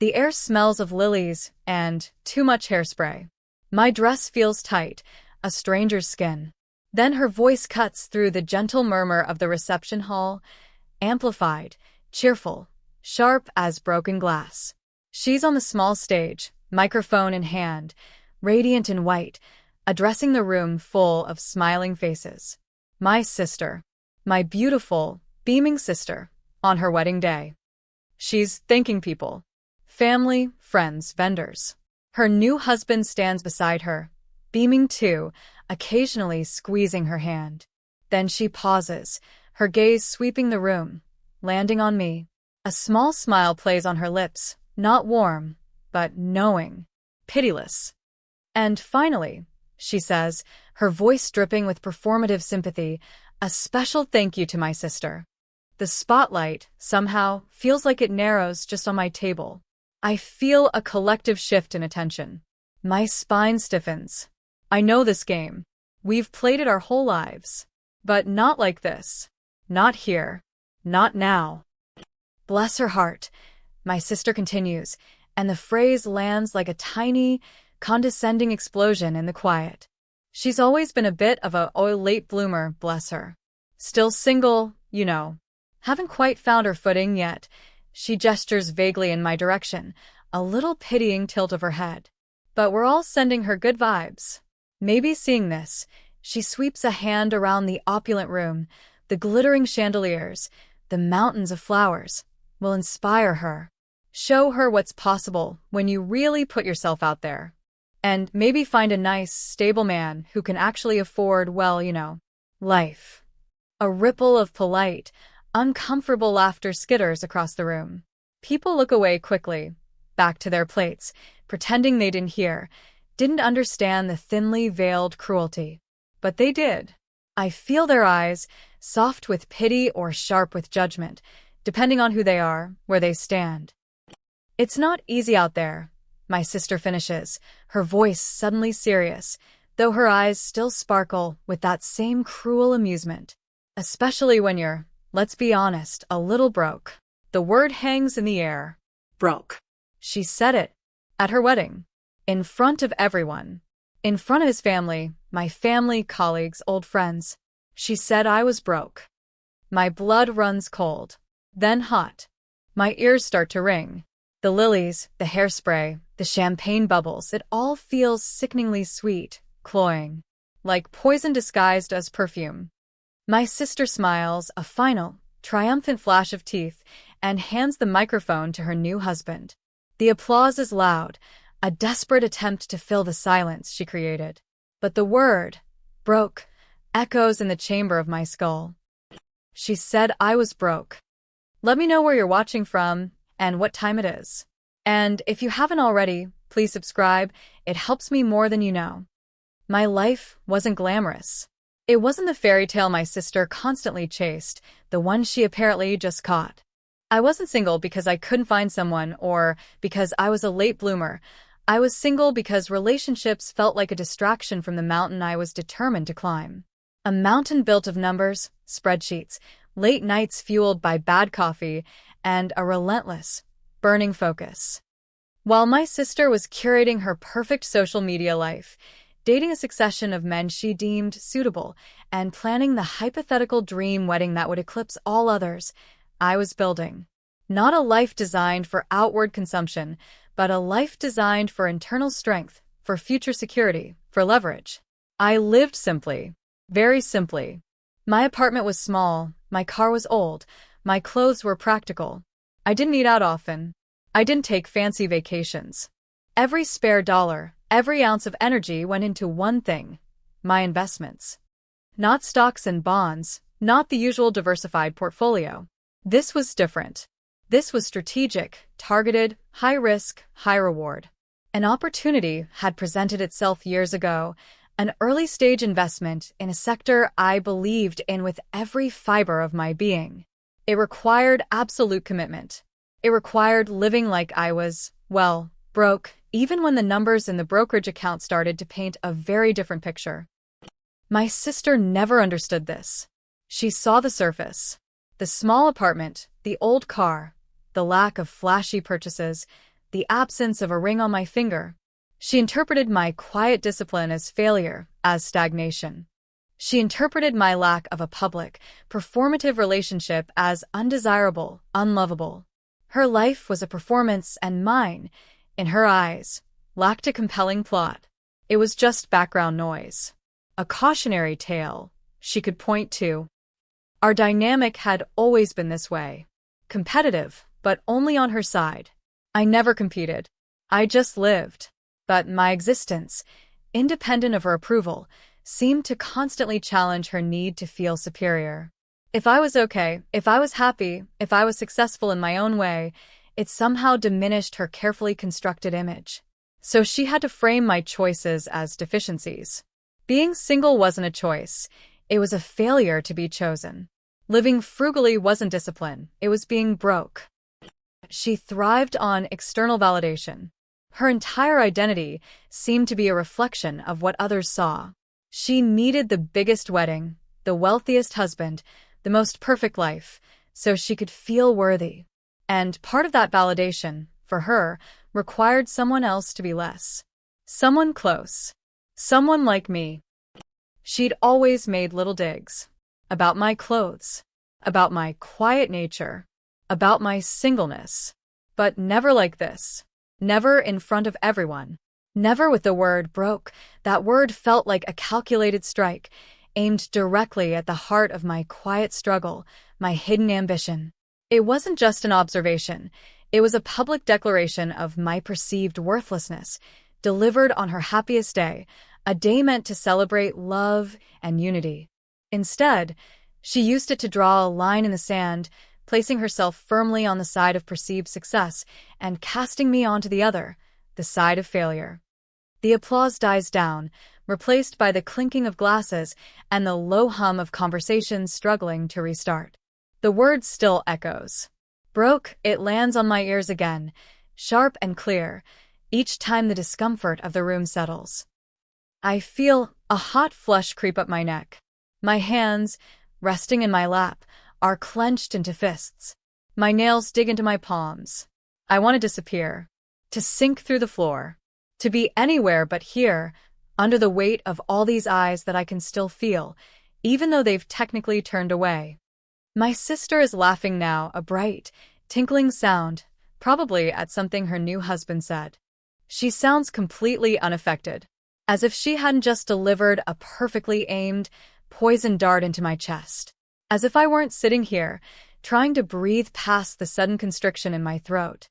The air smells of lilies and too much hairspray. My dress feels tight, a stranger's skin. Then her voice cuts through the gentle murmur of the reception hall, amplified, cheerful, sharp as broken glass. She's on the small stage, microphone in hand, radiant in white, addressing the room full of smiling faces. My sister, my beautiful, beaming sister, on her wedding day. She's thanking people. Family, friends, vendors. Her new husband stands beside her, beaming too, occasionally squeezing her hand. Then she pauses, her gaze sweeping the room, landing on me. A small smile plays on her lips, not warm, but knowing, pitiless. And finally, she says, her voice dripping with performative sympathy, a special thank you to my sister. The spotlight, somehow, feels like it narrows just on my table. I feel a collective shift in attention. My spine stiffens. I know this game. We've played it our whole lives. But not like this. Not here. Not now. Bless her heart, my sister continues, and the phrase lands like a tiny, condescending explosion in the quiet. She's always been a bit of a late bloomer, bless her. Still single, you know. Haven't quite found her footing yet. She gestures vaguely in my direction, a little pitying tilt of her head. But we're all sending her good vibes. Maybe seeing this, she sweeps a hand around the opulent room, the glittering chandeliers, the mountains of flowers, will inspire her. Show her what's possible when you really put yourself out there. And maybe find a nice, stable man who can actually afford, well, life. A ripple of polite, uncomfortable laughter skitters across the room. People look away quickly, back to their plates, pretending they didn't hear, didn't understand the thinly veiled cruelty. But they did. I feel their eyes, soft with pity or sharp with judgment, depending on who they are, where they stand. It's not easy out there, my sister finishes, her voice suddenly serious, though her eyes still sparkle with that same cruel amusement. Especially when you're, let's be honest, a little broke. The word hangs in the air. Broke. She said it. At her wedding. In front of everyone. In front of his family, my family, colleagues, old friends. She said I was broke. My blood runs cold. Then hot. My ears start to ring. The lilies, the hairspray, the champagne bubbles, it all feels sickeningly sweet, cloying. Like poison disguised as perfume. My sister smiles, a final, triumphant flash of teeth, and hands the microphone to her new husband. The applause is loud, a desperate attempt to fill the silence she created. But the word, broke, echoes in the chamber of my skull. She said I was broke. Let me know where you're watching from and what time it is. And if you haven't already, please subscribe. It helps me more than you know. My life wasn't glamorous. It wasn't the fairy tale my sister constantly chased, the one she apparently just caught. I wasn't single because I couldn't find someone or because I was a late bloomer. I was single because relationships felt like a distraction from the mountain I was determined to climb. A mountain built of numbers, spreadsheets, late nights fueled by bad coffee, and a relentless, burning focus. While my sister was curating her perfect social media life, dating a succession of men she deemed suitable, and planning the hypothetical dream wedding that would eclipse all others, I was building. Not a life designed for outward consumption, but a life designed for internal strength, for future security, for leverage. I lived simply. Very simply. My apartment was small, my car was old, my clothes were practical. I didn't eat out often. I didn't take fancy vacations. Every spare dollar, every ounce of energy went into one thing, my investments. Not stocks and bonds, not the usual diversified portfolio. This was different. This was strategic, targeted, high risk, high reward. An opportunity had presented itself years ago, an early-stage investment in a sector I believed in with every fiber of my being. It required absolute commitment. It required living like I was, well, broke, even when the numbers in the brokerage account started to paint a very different picture. My sister never understood this. She saw the surface. The small apartment, the old car, the lack of flashy purchases, the absence of a ring on my finger. She interpreted my quiet discipline as failure, as stagnation. She interpreted my lack of a public, performative relationship as undesirable, unlovable. Her life was a performance, and mine, in her eyes, lacked a compelling plot. It was just background noise. A cautionary tale she could point to. Our dynamic had always been this way. Competitive, but only on her side. I never competed. I just lived. But my existence, independent of her approval, seemed to constantly challenge her need to feel superior. If I was okay, if I was happy, if I was successful in my own way, it somehow diminished her carefully constructed image. So she had to frame my choices as deficiencies. Being single wasn't a choice. It was a failure to be chosen. Living frugally wasn't discipline. It was being broke. She thrived on external validation. Her entire identity seemed to be a reflection of what others saw. She needed the biggest wedding, the wealthiest husband, the most perfect life, so she could feel worthy. And part of that validation, for her, required someone else to be less. Someone close. Someone like me. She'd always made little digs. About my clothes. About my quiet nature. About my singleness. But never like this. Never in front of everyone. Never with the word broke. That word felt like a calculated strike, aimed directly at the heart of my quiet struggle, my hidden ambition. It wasn't just an observation. It was a public declaration of my perceived worthlessness, delivered on her happiest day, a day meant to celebrate love and unity. Instead, she used it to draw a line in the sand, placing herself firmly on the side of perceived success and casting me onto the other, the side of failure. The applause dies down, replaced by the clinking of glasses and the low hum of conversations struggling to restart. The word still echoes. Broke, it lands on my ears again, sharp and clear, each time the discomfort of the room settles. I feel a hot flush creep up my neck. My hands, resting in my lap, are clenched into fists. My nails dig into my palms. I want to disappear, to sink through the floor, to be anywhere but here, under the weight of all these eyes that I can still feel, even though they've technically turned away. My sister is laughing now, a bright, tinkling sound, probably at something her new husband said. She sounds completely unaffected, as if she hadn't just delivered a perfectly aimed, poisoned dart into my chest. As if I weren't sitting here, trying to breathe past the sudden constriction in my throat.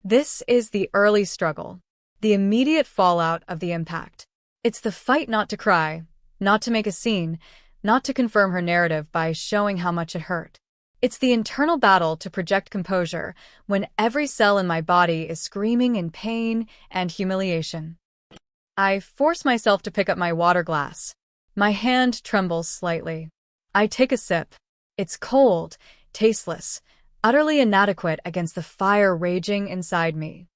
This is the early struggle, the immediate fallout of the impact. It's the fight not to cry, not to make a scene, not to confirm her narrative by showing how much it hurt. It's the internal battle to project composure when every cell in my body is screaming in pain and humiliation. I force myself to pick up my water glass. My hand trembles slightly. I take a sip. It's cold, tasteless, utterly inadequate against the fire raging inside me.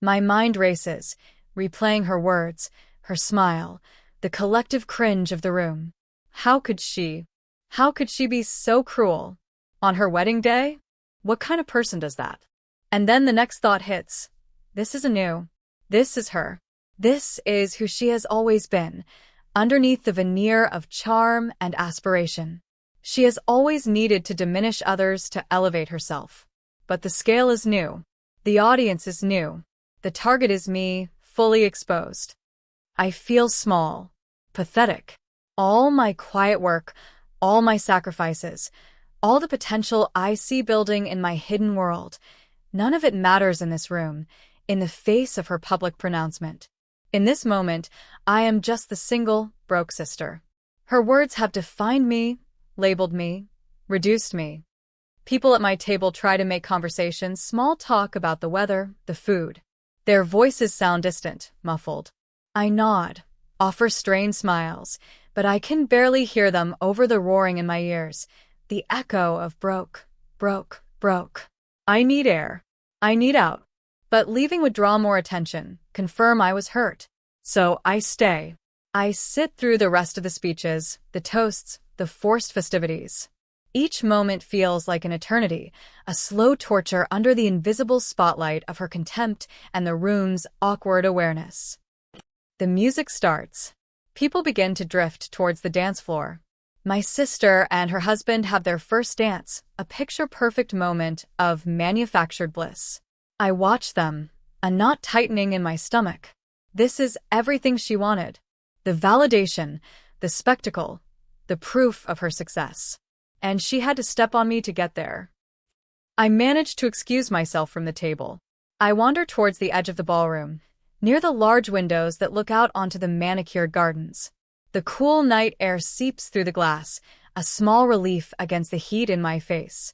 My mind races, replaying her words, her smile, the collective cringe of the room. How could she be so cruel? On her wedding day? What kind of person does that? And then the next thought hits. This isn't new. This is her. This is who she has always been, underneath the veneer of charm and aspiration. She has always needed to diminish others to elevate herself. But the scale is new. The audience is new. The target is me, fully exposed. I feel small, pathetic. All my quiet work, all my sacrifices, all the potential I see building in my hidden world, none of it matters in this room, in the face of her public pronouncement. In this moment, I am just the single, broke sister. Her words have defined me, labeled me, reduced me. People at my table try to make conversation, small talk about the weather, the food. Their voices sound distant, muffled. I nod, offer strained smiles, but I can barely hear them over the roaring in my ears, the echo of broke, broke, broke. I need air. I need out. But leaving would draw more attention, confirm I was hurt. So I stay. I sit through the rest of the speeches, the toasts, the forced festivities. Each moment feels like an eternity, a slow torture under the invisible spotlight of her contempt and the room's awkward awareness. The music starts. People begin to drift towards the dance floor. My sister and her husband have their first dance, a picture-perfect moment of manufactured bliss. I watch them, a knot tightening in my stomach. This is everything she wanted. The validation, the spectacle, the proof of her success. And she had to step on me to get there. I managed to excuse myself from the table. I wander towards the edge of the ballroom, near the large windows that look out onto the manicured gardens. The cool night air seeps through the glass, a small relief against the heat in my face.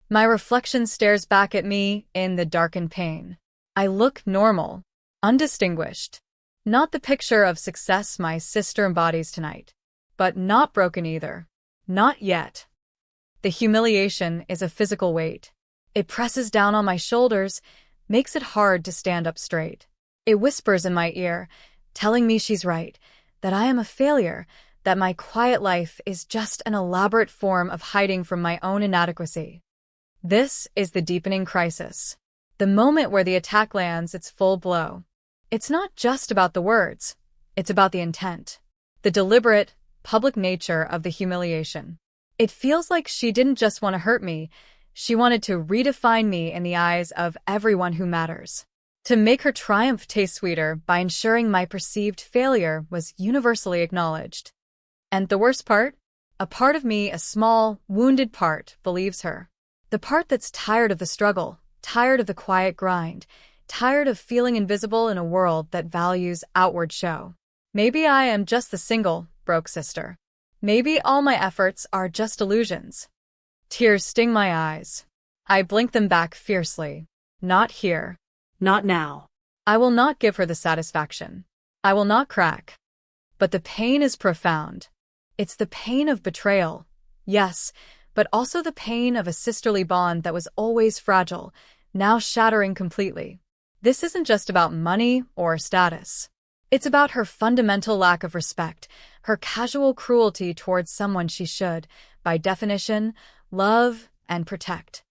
My reflection stares back at me in the darkened pane. I look normal, undistinguished. Not the picture of success my sister embodies tonight, but not broken either. Not yet. The humiliation is a physical weight. It presses down on my shoulders, makes it hard to stand up straight. It whispers in my ear, telling me she's right, that I am a failure, that my quiet life is just an elaborate form of hiding from my own inadequacy. This is the deepening crisis. The moment where the attack lands its full blow. It's not just about the words, it's about the intent. The deliberate, public nature of the humiliation. It feels like she didn't just want to hurt me, she wanted to redefine me in the eyes of everyone who matters. To make her triumph taste sweeter by ensuring my perceived failure was universally acknowledged. And the worst part? A part of me, a small, wounded part, believes her. The part that's tired of the struggle, tired of the quiet grind, tired of feeling invisible in a world that values outward show. Maybe I am just the single, broke sister. Maybe all my efforts are just illusions. Tears sting my eyes. I blink them back fiercely. Not here. Not now. I will not give her the satisfaction. I will not crack. But the pain is profound. It's the pain of betrayal, yes, but also the pain of a sisterly bond that was always fragile, now shattering completely. This isn't just about money or status. It's about her fundamental lack of respect, her casual cruelty towards someone she should, by definition, love and protect.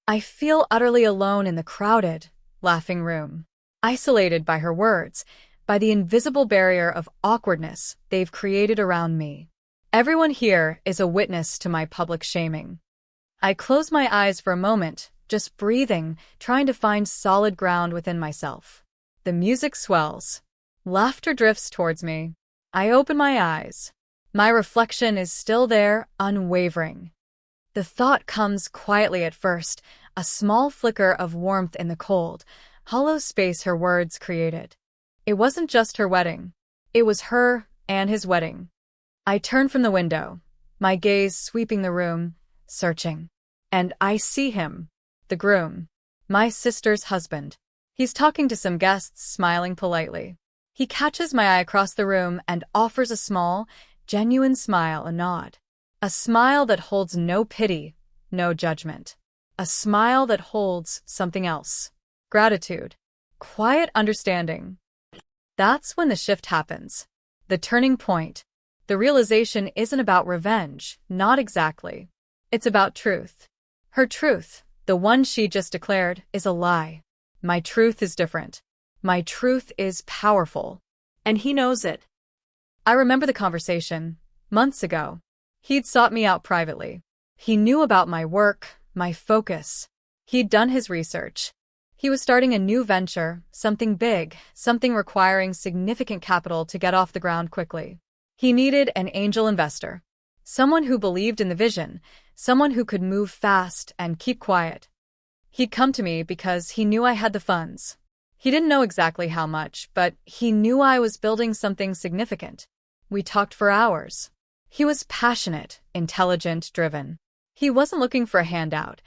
I feel utterly alone in the crowded, laughing room, isolated by her words, by the invisible barrier of awkwardness they've created around me. Everyone here is a witness to my public shaming. I close my eyes for a moment, just breathing, trying to find solid ground within myself. The music swells. Laughter drifts towards me. I open my eyes. My reflection is still there, unwavering. The thought comes quietly at first, a small flicker of warmth in the cold, hollow space her words created. It wasn't just her wedding. It was her and his wedding. I turn from the window, my gaze sweeping the room, searching. And I see him, the groom, my sister's husband. He's talking to some guests, smiling politely. He catches my eye across the room and offers a small, genuine smile, a nod. A smile that holds no pity, no judgment. A smile that holds something else. Gratitude. Quiet understanding. That's when the shift happens. The turning point. The realization isn't about revenge, not exactly. It's about truth. Her truth, the one she just declared, is a lie. My truth is different. My truth is powerful. And he knows it. I remember the conversation, months ago. He'd sought me out privately. He knew about my work, my focus. He'd done his research. He was starting a new venture, something big, something requiring significant capital to get off the ground quickly. He needed an angel investor. Someone who believed in the vision, someone who could move fast and keep quiet. He'd come to me because he knew I had the funds. He didn't know exactly how much, but he knew I was building something significant. We talked for hours. He was passionate, intelligent, driven. He wasn't looking for a handout.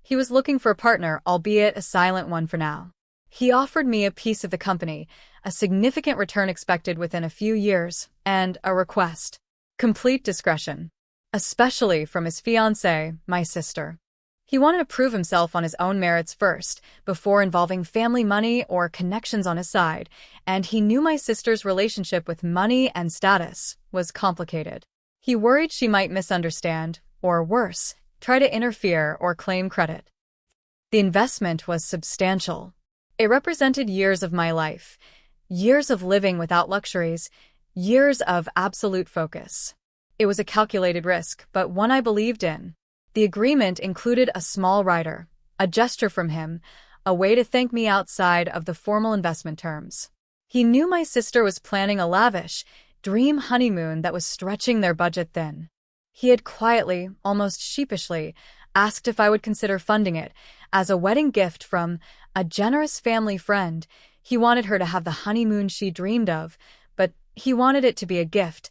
He was looking for a partner, albeit a silent one for now. He offered me a piece of the company, a significant return expected within a few years, and a request. Complete discretion. Especially from his fiancée, my sister. He wanted to prove himself on his own merits first, before involving family money or connections on his side, and he knew my sister's relationship with money and status was complicated. He worried she might misunderstand, or worse, try to interfere or claim credit. The investment was substantial. It represented years of my life, years of living without luxuries, years of absolute focus. It was a calculated risk, but one I believed in. The agreement included a small rider, a gesture from him, a way to thank me outside of the formal investment terms. He knew my sister was planning a lavish, dream honeymoon that was stretching their budget thin. He had quietly, almost sheepishly, asked if I would consider funding it as a wedding gift from a generous family friend. He wanted her to have the honeymoon she dreamed of, but he wanted it to be a gift,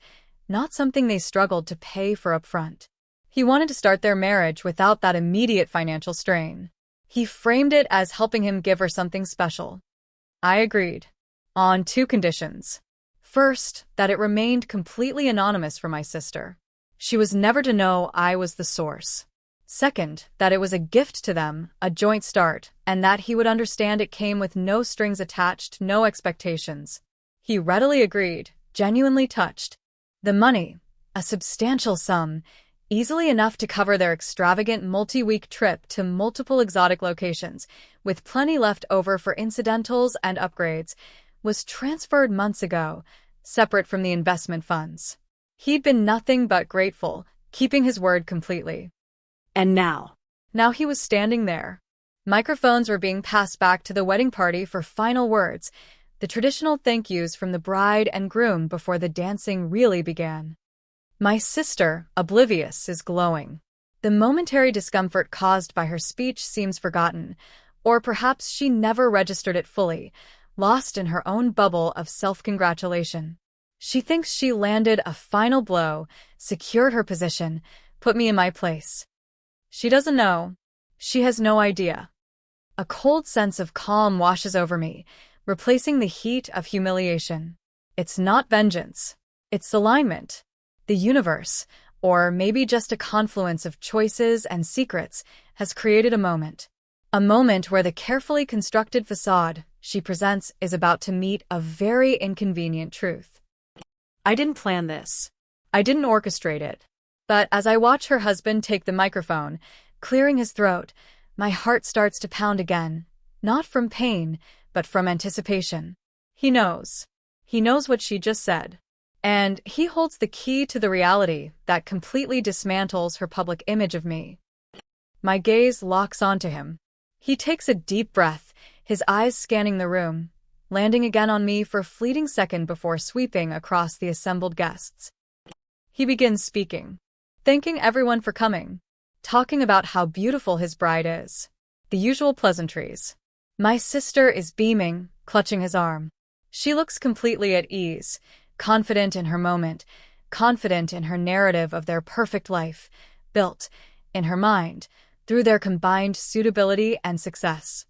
not something they struggled to pay for upfront. He wanted to start their marriage without that immediate financial strain. He framed it as helping him give her something special. I agreed. On 2 conditions. First, that it remained completely anonymous for my sister. She was never to know I was the source. Second, that it was a gift to them, a joint start, and that he would understand it came with no strings attached, no expectations. He readily agreed, genuinely touched. The money, a substantial sum, easily enough to cover their extravagant multi-week trip to multiple exotic locations, with plenty left over for incidentals and upgrades, was transferred months ago, separate from the investment funds. He'd been nothing but grateful, keeping his word completely. And now he was standing there. Microphones were being passed back to the wedding party for final words, the traditional thank yous from the bride and groom before the dancing really began. My sister, oblivious, is glowing. The momentary discomfort caused by her speech seems forgotten, or perhaps she never registered it fully, lost in her own bubble of self-congratulation. She thinks she landed a final blow, secured her position, put me in my place. She doesn't know. She has no idea. A cold sense of calm washes over me, replacing the heat of humiliation. It's not vengeance. It's alignment. The universe, or maybe just a confluence of choices and secrets, has created a moment. A moment where the carefully constructed facade she presents is about to meet a very inconvenient truth. I didn't plan this. I didn't orchestrate it. But as I watch her husband take the microphone, clearing his throat, my heart starts to pound again, not from pain, but from anticipation. He knows. He knows what she just said. And he holds the key to the reality that completely dismantles her public image of me. My gaze locks onto him. He takes a deep breath, his eyes scanning the room, landing again on me for a fleeting second before sweeping across the assembled guests. He begins speaking, thanking everyone for coming, talking about how beautiful his bride is. The usual pleasantries. My sister is beaming, clutching his arm. She looks completely at ease, confident in her moment, confident in her narrative of their perfect life, built, in her mind, through their combined suitability and success.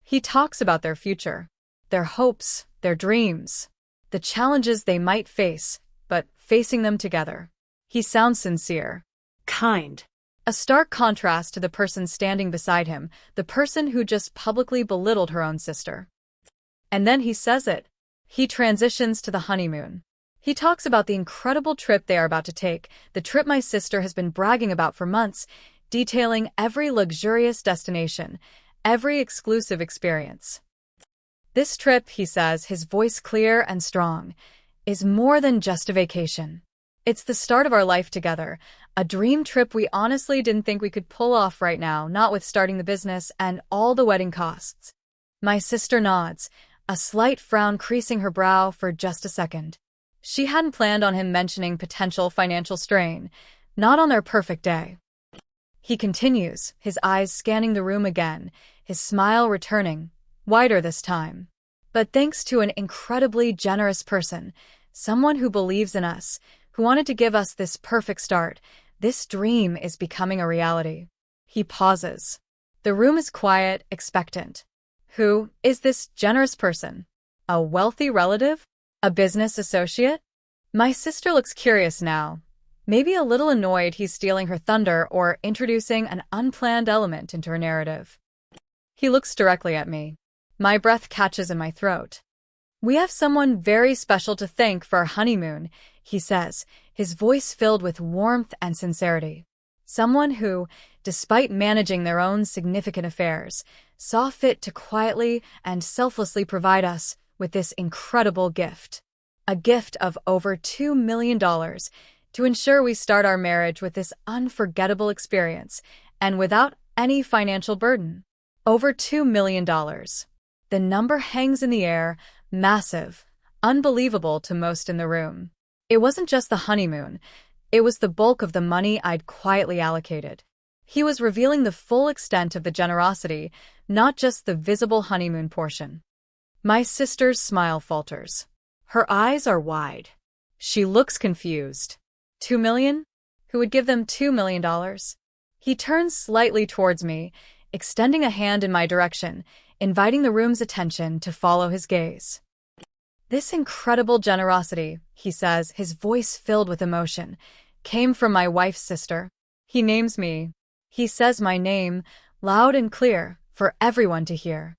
He talks about their future, their hopes, their dreams, the challenges they might face, but facing them together. He sounds sincere, kind. A stark contrast to the person standing beside him, the person who just publicly belittled her own sister. And then he says it. He transitions to the honeymoon. He talks about the incredible trip they are about to take, the trip my sister has been bragging about for months, detailing every luxurious destination, every exclusive experience. This trip, he says, his voice clear and strong, is more than just a vacation. It's the start of our life together, a dream trip we honestly didn't think we could pull off right now, not with starting the business and all the wedding costs. My sister nods, a slight frown creasing her brow for just a second. She hadn't planned on him mentioning potential financial strain, not on their perfect day. He continues, his eyes scanning the room again, his smile returning, wider this time. But thanks to an incredibly generous person, someone who believes in us, who wanted to give us this perfect start, this dream is becoming a reality. He pauses. The room is quiet, expectant. Who is this generous person? A wealthy relative? A business associate? My sister looks curious now, maybe a little annoyed he's stealing her thunder or introducing an unplanned element into her narrative. He looks directly at me. My breath catches in my throat. We have someone very special to thank for our honeymoon, he says, his voice filled with warmth and sincerity. Someone who, despite managing their own significant affairs, saw fit to quietly and selflessly provide us with this incredible gift. A gift of over $2 million to ensure we start our marriage with this unforgettable experience and without any financial burden. Over $2 million. The number hangs in the air, massive, unbelievable to most in the room. It wasn't just the honeymoon, it was the bulk of the money I'd quietly allocated. He was revealing the full extent of the generosity, not just the visible honeymoon portion. My sister's smile falters. Her eyes are wide. She looks confused. $2 million? Who would give them $2 million? He turns slightly towards me, extending a hand in my direction, inviting the room's attention to follow his gaze. This incredible generosity, he says, his voice filled with emotion, came from my wife's sister. He names me. He says my name, loud and clear, for everyone to hear.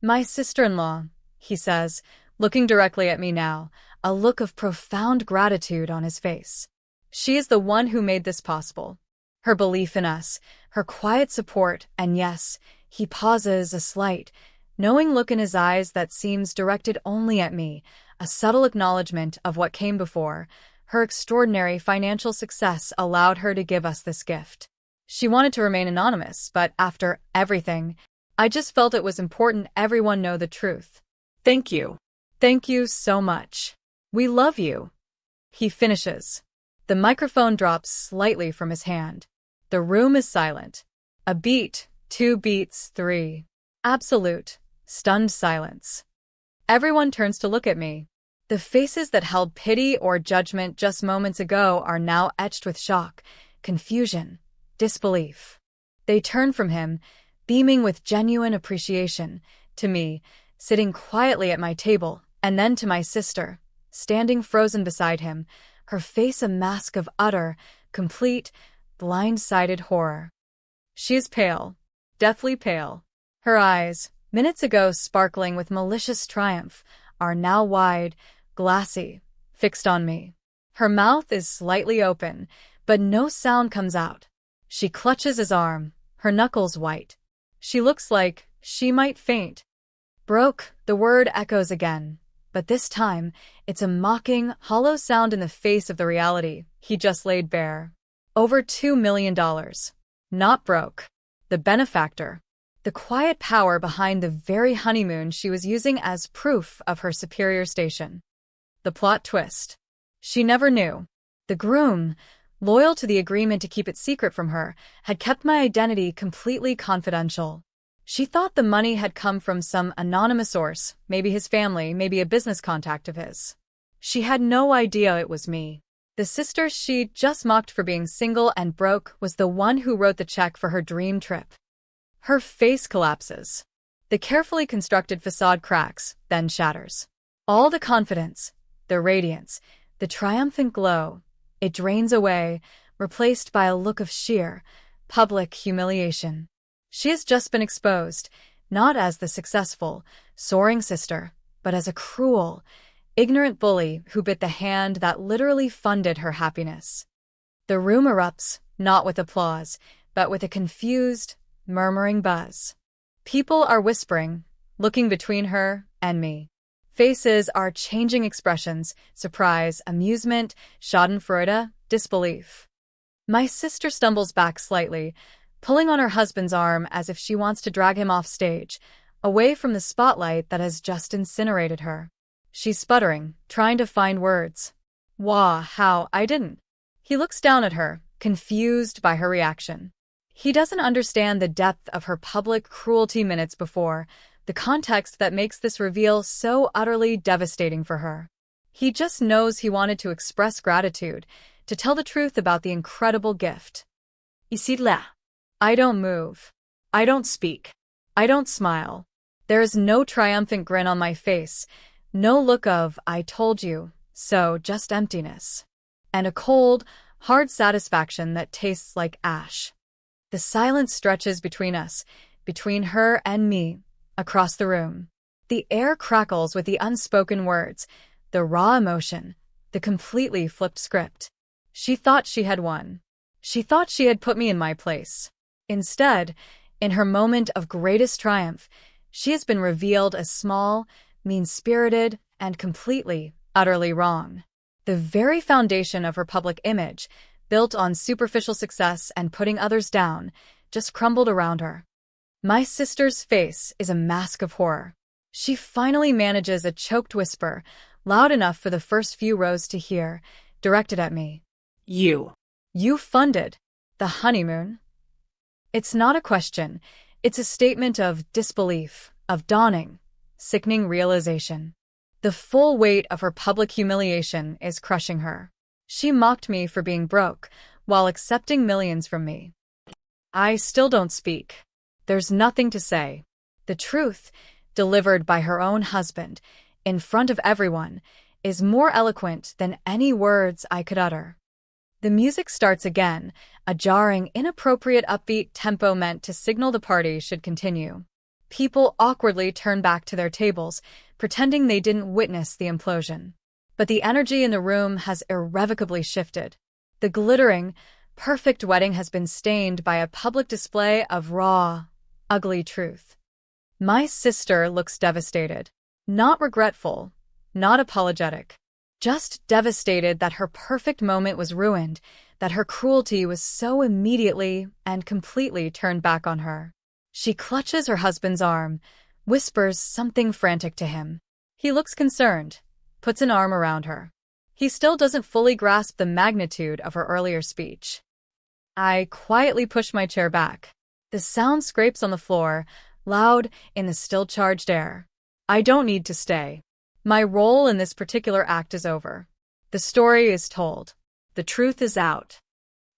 My sister-in-law, he says, looking directly at me now, a look of profound gratitude on his face. She is the one who made this possible. Her belief in us, her quiet support, and yes, he pauses, a slight, knowing look in his eyes that seems directed only at me, a subtle acknowledgement of what came before. Her extraordinary financial success allowed her to give us this gift. She wanted to remain anonymous, but after everything, I just felt it was important everyone know the truth. Thank you. Thank you so much. We love you. He finishes. The microphone drops slightly from his hand. The room is silent. A beat, 2 beats, 3. Absolute, stunned silence. Everyone turns to look at me. The faces that held pity or judgment just moments ago are now etched with shock, confusion, disbelief. They turn from him, beaming with genuine appreciation, to me, sitting quietly at my table, and then to my sister, standing frozen beside him, her face a mask of utter, complete, blind-sided horror. She is pale, deathly pale. Her eyes, minutes ago sparkling with malicious triumph, are now wide, glassy, fixed on me. Her mouth is slightly open, but no sound comes out. She clutches his arm, her knuckles white. She looks like she might faint. Broke, the word echoes again, but this time, it's a mocking, hollow sound in the face of the reality he just laid bare. Over $2 million. Not broke. The benefactor. The quiet power behind the very honeymoon she was using as proof of her superior station. The plot twist. She never knew. The groom, loyal to the agreement to keep it secret from her, had kept my identity completely confidential. She thought the money had come from some anonymous source, maybe his family, maybe a business contact of his. She had no idea it was me. The sister she'd just mocked for being single and broke was the one who wrote the check for her dream trip. Her face collapses. The carefully constructed facade cracks, then shatters. All the confidence, the radiance, the triumphant glow, it drains away, replaced by a look of sheer, public humiliation. She has just been exposed, not as the successful, soaring sister, but as a cruel, ignorant bully who bit the hand that literally funded her happiness. The room erupts, not with applause, but with a confused, murmuring buzz. People are whispering, looking between her and me. Faces are changing expressions, surprise, amusement, schadenfreude, disbelief. My sister stumbles back slightly, pulling on her husband's arm as if she wants to drag him off stage, away from the spotlight that has just incinerated her. She's sputtering, trying to find words. How, I didn't. He looks down at her, confused by her reaction. He doesn't understand the depth of her public cruelty minutes before, the context that makes this reveal so utterly devastating for her. He just knows he wanted to express gratitude, to tell the truth about the incredible gift. Ici là. I don't move. I don't speak. I don't smile. There is no triumphant grin on my face, no look of, I told you, so just emptiness. And a cold, hard satisfaction that tastes like ash. The silence stretches between us, between her and me, across the room. The air crackles with the unspoken words, the raw emotion, the completely flipped script. She thought she had won. She thought she had put me in my place. Instead, in her moment of greatest triumph, she has been revealed as small, mean-spirited, and completely, utterly wrong. The very foundation of her public image, built on superficial success and putting others down, just crumbled around her. My sister's face is a mask of horror. She finally manages a choked whisper, loud enough for the first few rows to hear, directed at me. You funded the honeymoon? It's not a question. It's a statement of disbelief, of dawning, sickening realization. The full weight of her public humiliation is crushing her. She mocked me for being broke, while accepting millions from me. I still don't speak. There's nothing to say. The truth, delivered by her own husband, in front of everyone, is more eloquent than any words I could utter. The music starts again, a jarring, inappropriate upbeat tempo meant to signal the party should continue. People awkwardly turn back to their tables, pretending they didn't witness the implosion. But the energy in the room has irrevocably shifted. The glittering, perfect wedding has been stained by a public display of raw, ugly truth. My sister looks devastated. Not regretful, not apologetic. Just devastated that her perfect moment was ruined, that her cruelty was so immediately and completely turned back on her. She clutches her husband's arm, whispers something frantic to him. He looks concerned, puts an arm around her. He still doesn't fully grasp the magnitude of her earlier speech. I quietly push my chair back. The sound scrapes on the floor, loud in the still charged air. I don't need to stay. My role in this particular act is over. The story is told. The truth is out.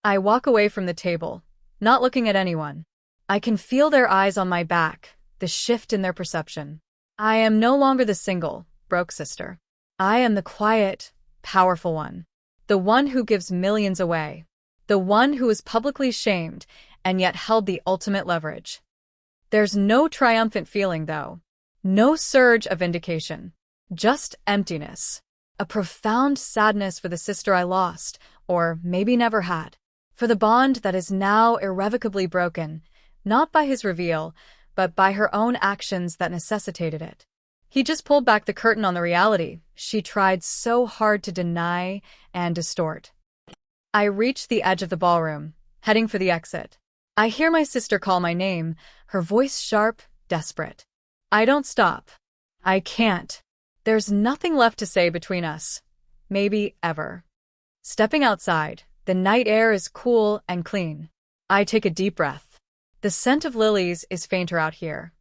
I walk away from the table, not looking at anyone. I can feel their eyes on my back, the shift in their perception. I am no longer the single, broke sister. I am the quiet, powerful one. The one who gives millions away. The one who is publicly shamed and yet held the ultimate leverage. There's no triumphant feeling, though. No surge of vindication. Just emptiness. A profound sadness for the sister I lost, or maybe never had. For the bond that is now irrevocably broken, not by his reveal, but by her own actions that necessitated it. He just pulled back the curtain on the reality she tried so hard to deny and distort. I reach the edge of the ballroom, heading for the exit. I hear my sister call my name, her voice sharp, desperate. I don't stop. I can't. There's nothing left to say between us. Maybe ever. Stepping outside, the night air is cool and clean. I take a deep breath. The scent of lilies is fainter out here.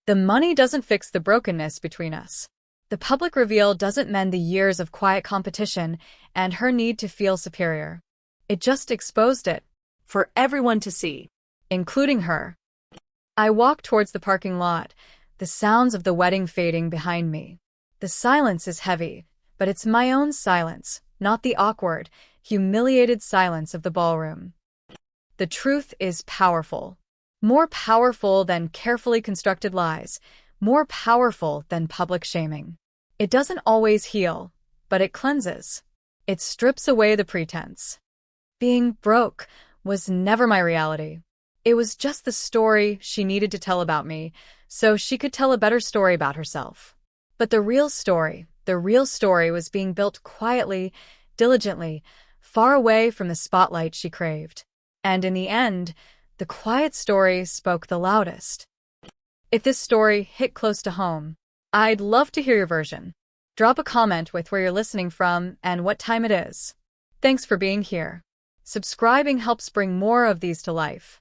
The money doesn't fix the brokenness between us. The public reveal doesn't mend the years of quiet competition and her need to feel superior. It just exposed it. For everyone to see. Including her. I walk towards the parking lot, the sounds of the wedding fading behind me. The silence is heavy, but it's my own silence, not the awkward, humiliated silence of the ballroom. The truth is powerful. More powerful than carefully constructed lies, more powerful than public shaming. It doesn't always heal, but it cleanses. It strips away the pretense. Being broke was never my reality. It was just the story she needed to tell about me, so she could tell a better story about herself. But the real story was being built quietly, diligently, far away from the spotlight she craved. And in the end, the quiet story spoke the loudest. If this story hit close to home, I'd love to hear your version. Drop a comment with where you're listening from and what time it is. Thanks for being here. Subscribing helps bring more of these to life.